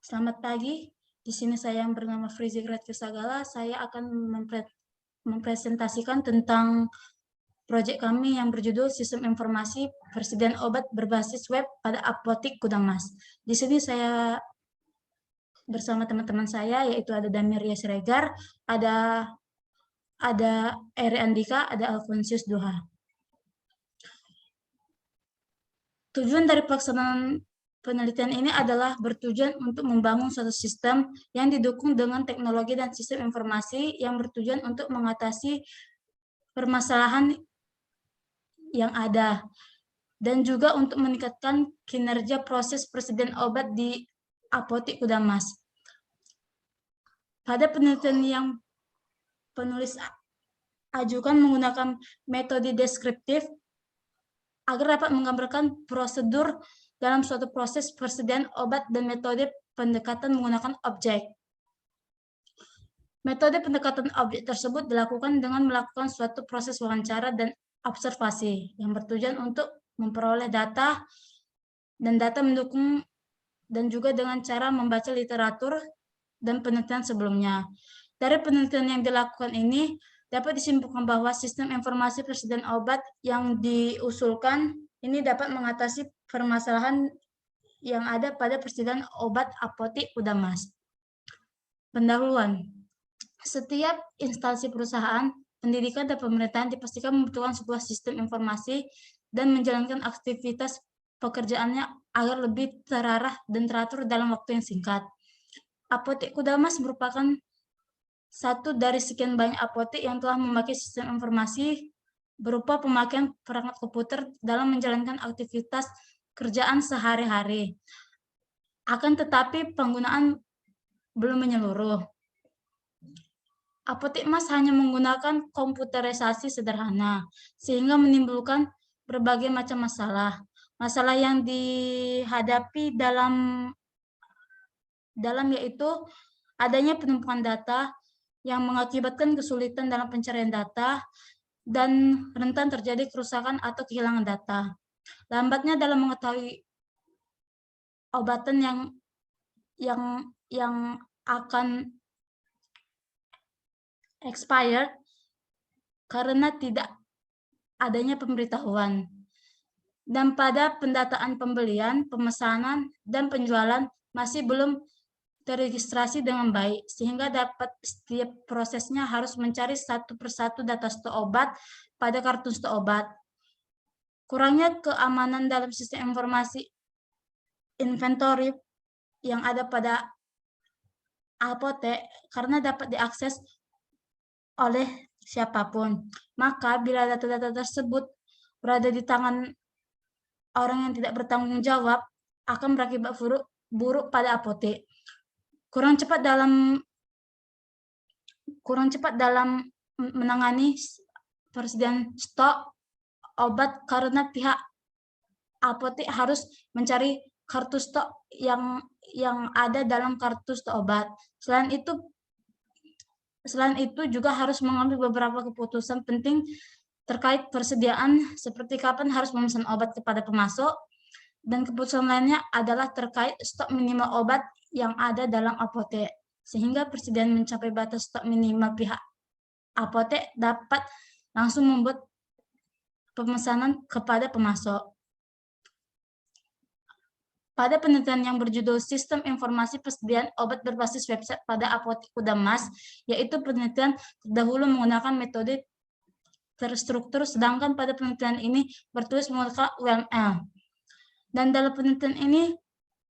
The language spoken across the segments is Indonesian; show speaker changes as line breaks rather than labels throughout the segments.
Selamat pagi. Di sini saya yang bernama Frizi Sagala. Saya akan mempresentasikan tentang proyek kami yang berjudul Sistem Informasi Persediaan Obat Berbasis Web pada Apotik Gudang Mas. Di sini saya bersama teman-teman saya, yaitu ada Damiria Siregar, ada Eri Andika, ada Alfonsius Duha. Tujuan dari pelaksanaan penelitian ini adalah bertujuan untuk membangun suatu sistem yang didukung dengan teknologi dan sistem informasi yang bertujuan untuk mengatasi permasalahan yang ada dan juga untuk meningkatkan kinerja proses persediaan obat di Apotik Gudang Mas. Pada penelitian yang penulis ajukan menggunakan metode deskriptif agar dapat menggambarkan prosedur dalam suatu proses persediaan obat dan metode pendekatan menggunakan objek. Metode pendekatan objek tersebut dilakukan dengan melakukan suatu proses wawancara dan observasi yang bertujuan untuk memperoleh data dan data mendukung dan juga dengan cara membaca literatur dan penelitian sebelumnya. Dari penelitian yang dilakukan ini, dapat disimpulkan bahwa sistem informasi persediaan obat yang diusulkan ini dapat mengatasi permasalahan yang ada pada persediaan obat Apotik Gudang Mas. Pendahuluan. Setiap instansi perusahaan, pendidikan, dan pemerintahan dipastikan membutuhkan sebuah sistem informasi dan menjalankan aktivitas pekerjaannya agar lebih terarah dan teratur dalam waktu yang singkat. Apotik Gudang Mas merupakan satu dari sekian banyak apotek yang telah memakai sistem informasi berupa pemakaian perangkat komputer dalam menjalankan aktivitas kerjaan sehari-hari. Akan tetapi penggunaan belum menyeluruh. Apotik Mas hanya menggunakan komputerisasi sederhana, sehingga menimbulkan berbagai macam masalah. Masalah yang dihadapi dalam yaitu adanya penumpukan data yang mengakibatkan kesulitan dalam pencarian data dan rentan terjadi kerusakan atau kehilangan data. Lambatnya dalam mengetahui obatan yang akan expired karena tidak adanya pemberitahuan. Dan pada pendataan pembelian, pemesanan, dan penjualan masih belum terregistrasi dengan baik, sehingga dapat setiap prosesnya harus mencari satu persatu data stok obat pada kartu stok obat. Kurangnya keamanan dalam sistem informasi inventory yang ada pada apotek karena dapat diakses oleh siapapun. Maka bila data-data tersebut berada di tangan orang yang tidak bertanggung jawab, akan berakibat buruk pada apotek. Kurang cepat dalam menangani persediaan stok obat karena pihak apotek harus mencari kartu stok yang ada dalam kartu stok obat. Selain itu juga harus mengambil beberapa keputusan penting terkait persediaan seperti kapan harus memesan obat kepada pemasok, dan keputusan lainnya adalah terkait stok minimal obat yang ada dalam apotek, sehingga persediaan mencapai batas stok minimal pihak apotek dapat langsung membuat pemesanan kepada pemasok. Pada penelitian yang berjudul Sistem Informasi Persediaan Obat Berbasis Website pada Apotik Gudang Mas, yaitu penelitian terdahulu menggunakan metode terstruktur, sedangkan pada penelitian ini bertulis menggunakan UML. Dan dalam penelitian ini,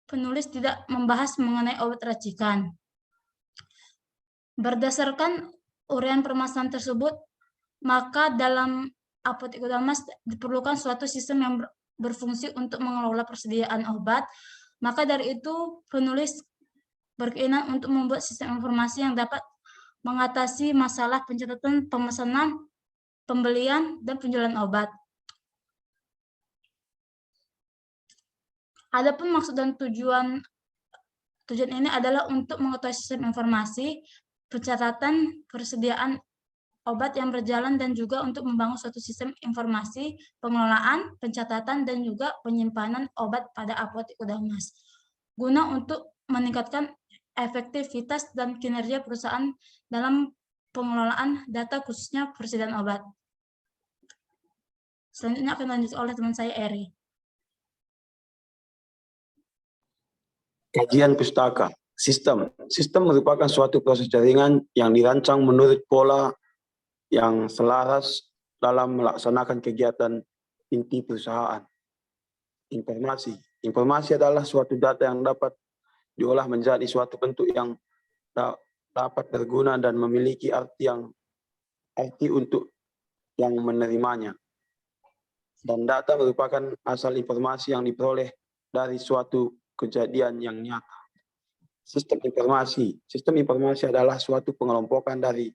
penulis tidak membahas mengenai obat racikan. Berdasarkan uraian permasalahan tersebut, maka dalam Apotik Gudang Mas diperlukan suatu sistem yang berfungsi untuk mengelola persediaan obat. Maka dari itu, penulis berkeinginan untuk membuat sistem informasi yang dapat mengatasi masalah pencatatan, pemesanan, pembelian, dan penjualan obat. Adapun maksud dan tujuan ini adalah untuk mengetahui sistem informasi, pencatatan, persediaan obat yang berjalan, dan juga untuk membangun suatu sistem informasi, pengelolaan, pencatatan, dan juga penyimpanan obat pada Apotik Gudang Mas. guna untuk meningkatkan efektivitas dan kinerja perusahaan dalam pengelolaan data khususnya persediaan obat. Selanjutnya akan dilanjut oleh teman saya Eri.
Kajian pustaka. Sistem merupakan suatu proses jaringan yang dirancang menurut pola yang selaras dalam melaksanakan kegiatan inti perusahaan. Informasi adalah suatu data yang dapat diolah menjadi suatu bentuk yang dapat berguna dan memiliki arti untuk yang menerimanya. Dan data merupakan asal informasi yang diperoleh dari suatu kejadian yang nyata. Sistem informasi adalah suatu pengelompokan dari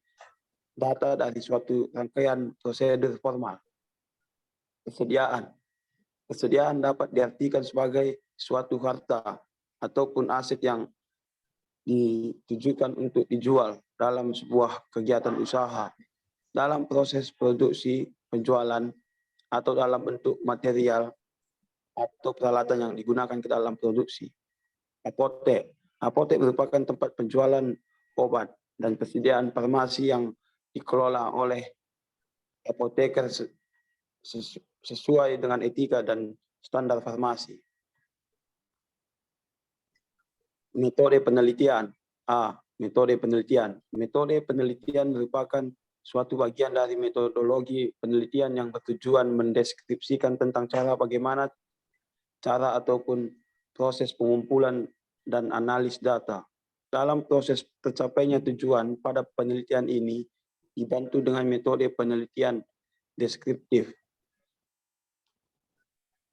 data dari suatu rangkaian prosedur formal. Kesediaan dapat diartikan sebagai suatu harta ataupun aset yang ditujukan untuk dijual dalam sebuah kegiatan usaha, dalam proses produksi, penjualan, atau dalam bentuk material atau peralatan yang digunakan ke dalam produksi. Apotek merupakan tempat penjualan obat dan persediaan farmasi yang dikelola oleh apoteker sesuai dengan etika dan standar farmasi. Metode penelitian. Metode penelitian. Metode penelitian merupakan suatu bagian dari metodologi penelitian yang bertujuan mendeskripsikan tentang bagaimana cara ataupun proses pengumpulan dan analis data. Dalam proses tercapainya tujuan pada penelitian ini dibantu dengan metode penelitian deskriptif.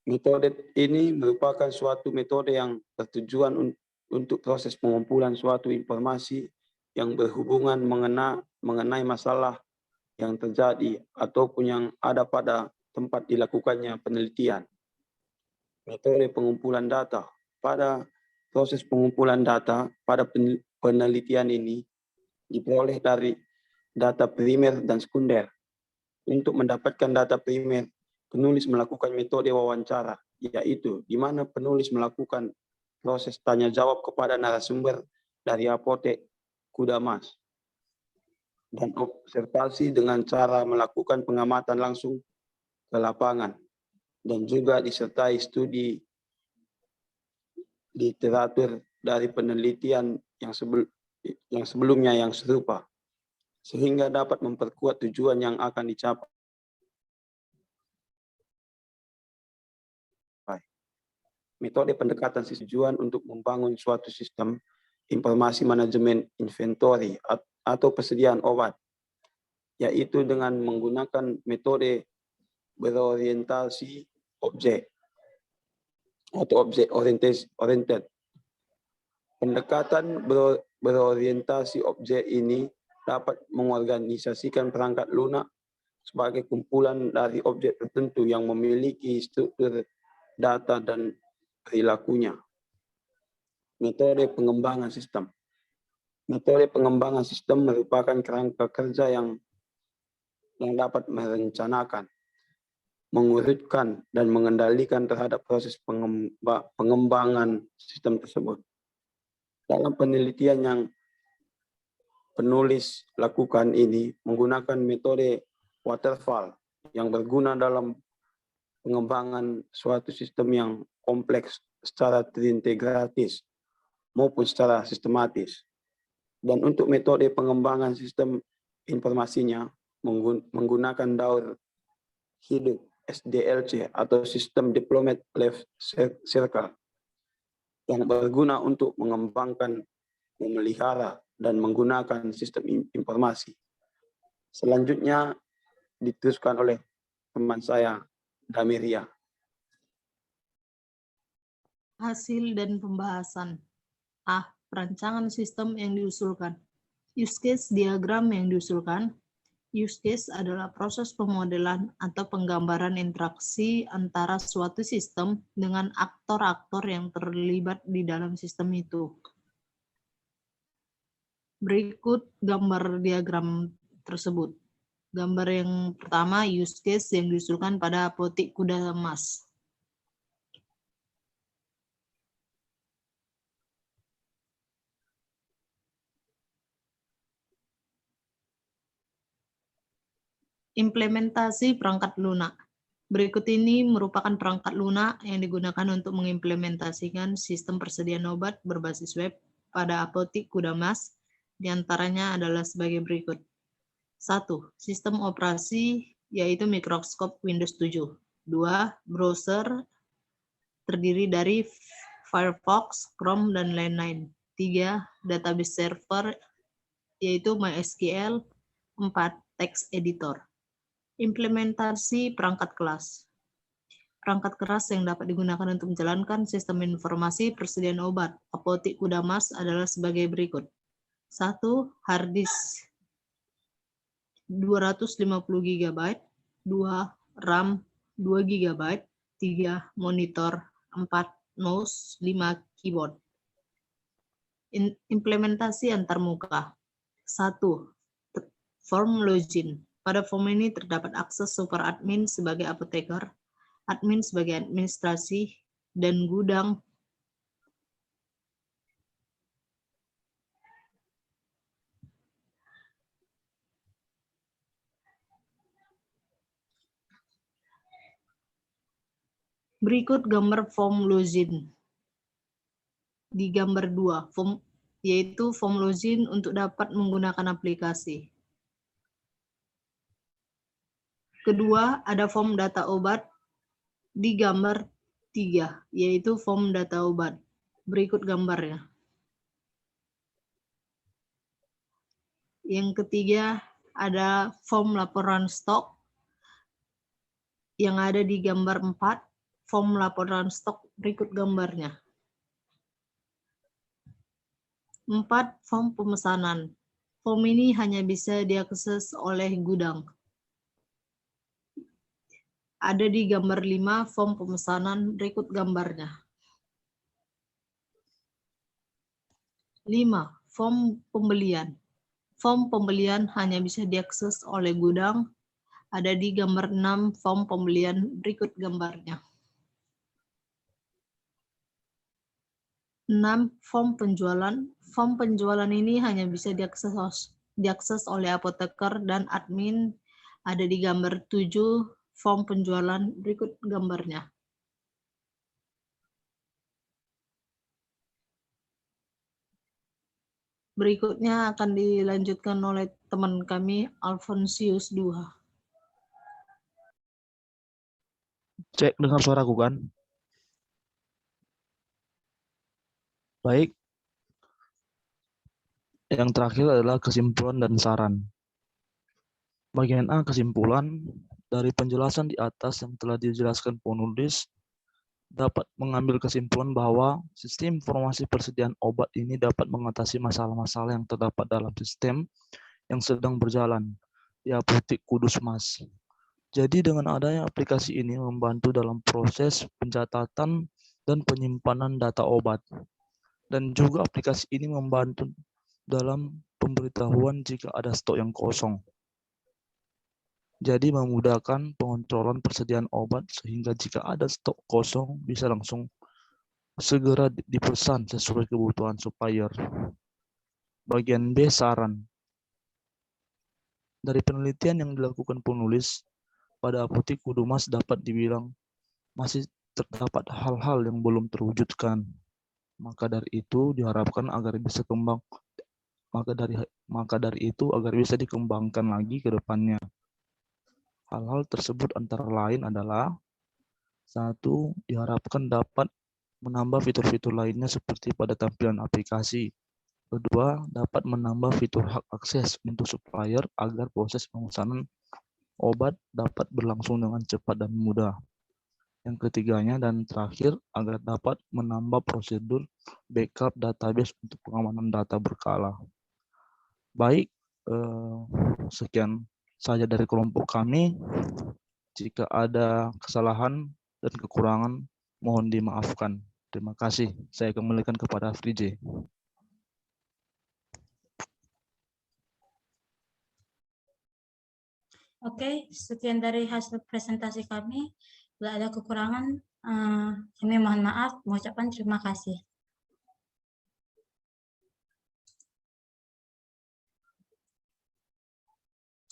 Metode ini merupakan suatu metode yang bertujuan untuk proses pengumpulan suatu informasi yang berhubungan mengenai masalah yang terjadi ataupun yang ada pada tempat dilakukannya penelitian. Metode pengumpulan data. Pada proses pengumpulan data pada penelitian ini diperoleh dari data primer dan sekunder. Untuk mendapatkan data primer, penulis melakukan metode wawancara, yaitu di mana penulis melakukan proses tanya jawab kepada narasumber dari apotek Kuda Mas, dan observasi dengan cara melakukan pengamatan langsung ke lapangan, dan juga disertai studi literatur dari penelitian yang sebelumnya yang serupa, sehingga dapat memperkuat tujuan yang akan dicapai. Metode pendekatan tujuan untuk membangun suatu sistem informasi manajemen inventory atau persediaan obat, yaitu dengan menggunakan metode berorientasi objek atau objek oriented. Pendekatan berorientasi objek ini dapat mengorganisasikan perangkat lunak sebagai kumpulan dari objek tertentu yang memiliki struktur data dan perilakunya. Metode pengembangan sistem. Metode pengembangan sistem merupakan kerangka kerja yang dapat merencanakan, mengurutkan, dan mengendalikan terhadap proses pengembangan sistem tersebut. Dalam penelitian yang penulis lakukan ini menggunakan metode waterfall yang berguna dalam pengembangan suatu sistem yang kompleks secara terintegratis maupun secara sistematis. Dan untuk metode pengembangan sistem informasinya menggunakan daur hidup SDLC atau System Deployment Life Cycle yang berguna untuk mengembangkan, memelihara, dan menggunakan sistem informasi. Selanjutnya diteruskan oleh teman saya, Damiria.
Hasil dan pembahasan. Perancangan sistem yang diusulkan. Use case diagram yang diusulkan. Use case adalah proses pemodelan atau penggambaran interaksi antara suatu sistem dengan aktor-aktor yang terlibat di dalam sistem itu. Berikut gambar diagram tersebut. Gambar yang pertama, use case yang diusulkan pada apotek Kuda Mas. Implementasi perangkat lunak. Berikut ini merupakan perangkat lunak yang digunakan untuk mengimplementasikan sistem persediaan obat berbasis web pada apotik Kuda Mas. Di antaranya adalah sebagai berikut. 1. Sistem operasi yaitu Microsoft Windows 7. 2. Browser terdiri dari Firefox, Chrome, dan lain-lain. 3. Database server yaitu MySQL. 4. Text editor. Implementasi perangkat kelas. Perangkat keras yang dapat digunakan untuk menjalankan sistem informasi persediaan obat apotik Kuda Mas adalah sebagai berikut. 1. Hard disk 250 GB, 2. RAM 2 GB, 3. Monitor, 4. Mouse, 5. Keyboard. Implementasi antarmuka. 1. Form login. Pada form ini terdapat akses super admin sebagai apoteker, admin sebagai administrasi, dan gudang berikut gambar form login. Di gambar 2, yaitu form login untuk dapat menggunakan aplikasi. Kedua, ada form data obat di gambar 3, yaitu form data obat. Berikut gambarnya. Yang ketiga, ada form laporan stok yang ada di gambar 4, form laporan stok berikut gambarnya. 4. Form pemesanan. Form ini hanya bisa diakses oleh gudang. Ada di gambar 5, form pemesanan berikut gambarnya. 5. Form pembelian. Form pembelian hanya bisa diakses oleh gudang. Ada di gambar 6, form pembelian berikut gambarnya. 6. Form penjualan. Form penjualan ini hanya bisa diakses oleh apoteker dan admin. Ada di gambar 7, form penjualan berikut gambarnya. Berikutnya akan dilanjutkan oleh teman kami, Alfonsius Duha.
Cek, dengar suaraku kan? Baik. Yang terakhir adalah kesimpulan dan saran. Bagian A, kesimpulan. Dari penjelasan di atas yang telah dijelaskan penulis, dapat mengambil kesimpulan bahwa sistem informasi persediaan obat ini dapat mengatasi masalah-masalah yang terdapat dalam sistem yang sedang berjalan di apotik Kudus Mas. Jadi dengan adanya aplikasi ini membantu dalam proses pencatatan dan penyimpanan data obat. Dan juga aplikasi ini membantu dalam pemberitahuan jika ada stok yang kosong. Jadi memudahkan pengontrolan persediaan obat sehingga jika ada stok kosong bisa langsung segera dipesan sesuai kebutuhan supplier. Bagian B, saran. Dari penelitian yang dilakukan penulis, pada apotik Kudu Mas dapat dibilang masih terdapat hal-hal yang belum terwujudkan. Maka dari itu diharapkan agar bisa agar bisa dikembangkan lagi ke depannya. Hal-hal tersebut antara lain adalah 1. Diharapkan dapat menambah fitur-fitur lainnya seperti pada tampilan aplikasi. 2. Dapat menambah fitur hak akses untuk supplier agar proses pemesanan obat dapat berlangsung dengan cepat dan mudah. Yang ketiganya dan terakhir, agar dapat menambah prosedur backup database untuk pengamanan data berkala. Baik, sekian saja dari kelompok kami. Jika ada kesalahan dan kekurangan, mohon dimaafkan. Terima kasih. Saya kembalikan kepada Frije.
Oke, sekian dari hasil presentasi kami. Bila ada kekurangan, kami mohon maaf, mengucapkan terima kasih.